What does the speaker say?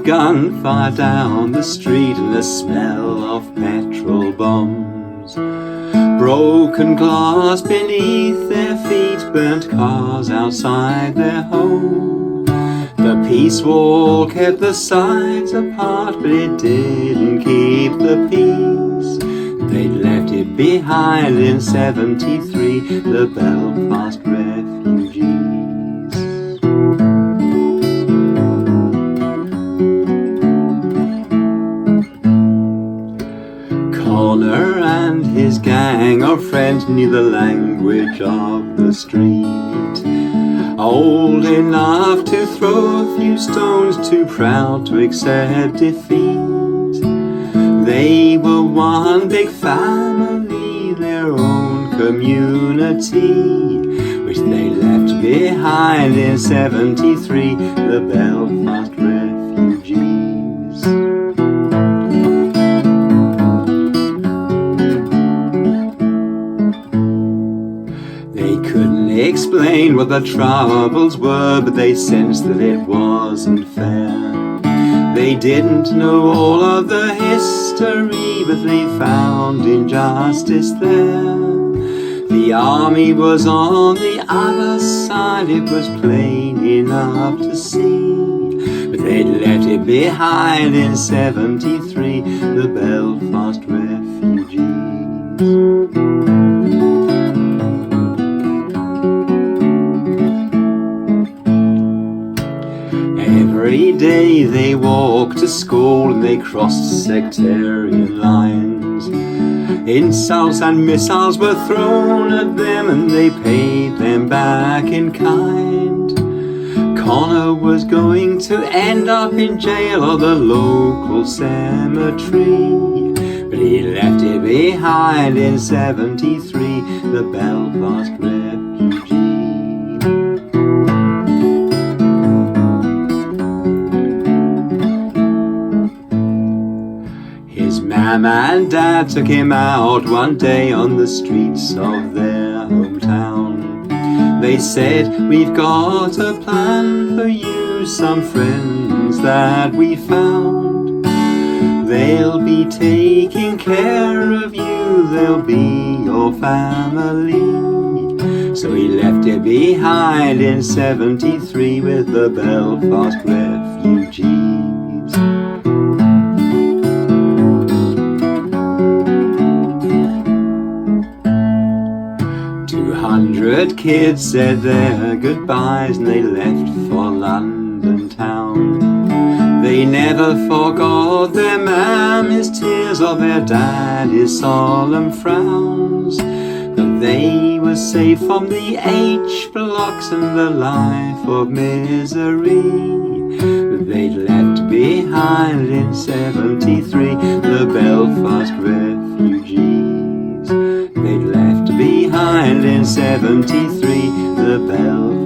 of gunfire down the street and the smell of petrol bombs. Broken glass beneath their feet, burnt cars outside their home. The peace wall kept the sides apart, but it didn't keep the peace. They'd left it behind in 73, the Belfast refugees. Connor and his gang of friends knew the language of the street. Old enough to throw a few stones, too proud to accept defeat. They were one big family, their own community, which they left behind in 73, the Belfast refugees. They couldn't explain what the troubles were, but they sensed that it wasn't fair. They didn't know all of the history, but they found injustice there. The army was on the other side, it was plain enough to see. But they'd left it behind in 73, the Belfast refugees. Every day they walked to school and they crossed sectarian lines. Insults and missiles were thrown at them and they paid them back in kind. Connor was going to end up in jail or the local cemetery, but he left it behind in 73, the Belfast refugees. Mum and Dad took him out one day on the streets of their hometown. They said, "We've got a plan for you, some friends that we found. They'll be taking care of you, they'll be your family." So he left it behind in 73 with the Belfast refugees. 200 kids said their goodbyes and they left for London town. They never forgot their mammy's tears or their daddy's solemn frowns. But they were safe from the H blocks and the life of misery that they'd left behind in 73, the Belfast refugees. They'd left behind in 73, the Belfast